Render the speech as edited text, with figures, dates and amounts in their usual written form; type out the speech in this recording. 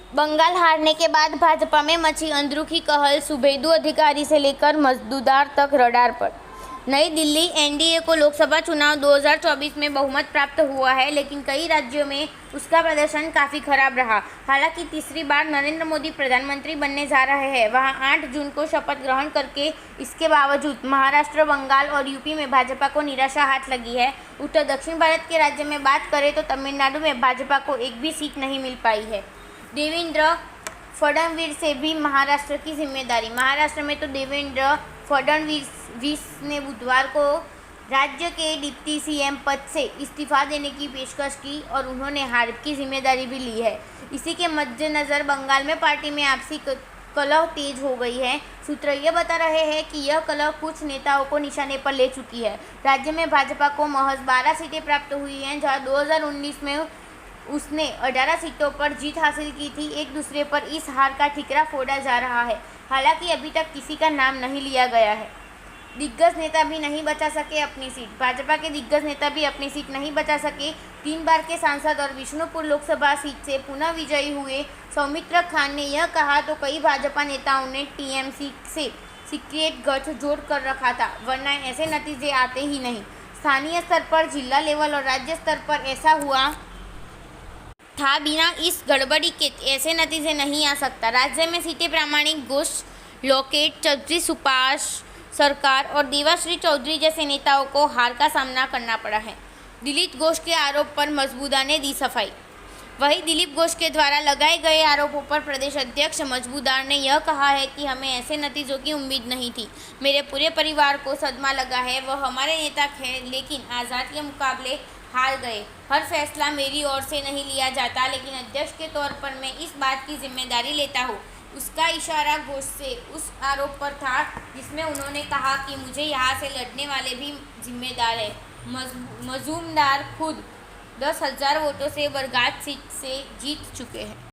बंगाल हारने के बाद भाजपा में मची अंदरूनी कहल। सुभेदु अधिकारी से लेकर मजदूदार तक रडार पर। नई दिल्ली। एनडीए को लोकसभा चुनाव 2024 में बहुमत प्राप्त हुआ है, लेकिन कई राज्यों में उसका प्रदर्शन काफी खराब रहा। हालांकि तीसरी बार नरेंद्र मोदी प्रधानमंत्री बनने जा रहे हैं। वहां 8 जून को शपथ ग्रहण करके इसके बावजूद महाराष्ट्र, बंगाल और यूपी में भाजपा को निराशा हाथ लगी है। उत्तर दक्षिण भारत के राज्य में बात करें तो तमिलनाडु में भाजपा को एक भी सीट नहीं मिल पाई है। देवेंद्र फडणवीस से भी महाराष्ट्र की जिम्मेदारी। महाराष्ट्र में तो देवेंद्र फडणवीस ने बुधवार को राज्य के डिप्टी सीएम पद से इस्तीफा देने की पेशकश की और उन्होंने हार की जिम्मेदारी भी ली है। इसी के मद्देनजर बंगाल में पार्टी में आपसी कलह तेज हो गई है। सूत्र ये बता रहे हैं कि यह कलह कुछ नेताओं को निशाने पर ले चुकी है। राज्य में भाजपा को महज 12 सीटें प्राप्त हुई हैं, जहां 2019 में उसने 18 सीटों पर जीत हासिल की थी। एक दूसरे पर इस हार का ठिकरा फोड़ा जा रहा है। हालांकि अभी तक किसी का नाम नहीं लिया गया है। दिग्गज नेता भी नहीं बचा सके अपनी सीट। भाजपा के दिग्गज नेता भी अपनी सीट नहीं बचा सके। 3 बार के सांसद और विष्णुपुर लोकसभा सीट से पुनः विजयी हुए सौमित्र खान ने यह कहा तो कई भाजपा नेताओं ने टीएमसी से सीक्रेट गठजोड़ कर रखा था, वरना ऐसे नतीजे आते ही नहीं। स्थानीय स्तर पर, जिला लेवल और राज्य स्तर पर ऐसा हुआ था। बिना इस गड़बड़ी के ऐसे नतीजे नहीं आ सकता। राज्य में सीटें प्रामाणिक घोष, लोकेट चौधरी, सुभाष सरकार और देवाश्री चौधरी जैसे नेताओं को हार का सामना करना पड़ा है। दिलीप घोष के आरोप पर मजबूदार ने दी सफाई। वहीं दिलीप घोष के द्वारा लगाए गए आरोपों पर प्रदेश अध्यक्ष मजबूदार ने यह कहा है कि हमें ऐसे नतीजों की उम्मीद नहीं थी। मेरे पूरे परिवार को सदमा लगा है। वह हमारे नेता थे, लेकिन आज़ाद के मुकाबले हार गए। हर फैसला मेरी ओर से नहीं लिया जाता, लेकिन अध्यक्ष के तौर पर मैं इस बात की जिम्मेदारी लेता हूँ। उसका इशारा घोष से उस आरोप पर था जिसमें उन्होंने कहा कि मुझे यहाँ से लड़ने वाले भी जिम्मेदार है। मजूमदार खुद 10,000 वोटों से बरगाछ सीट से जीत चुके हैं।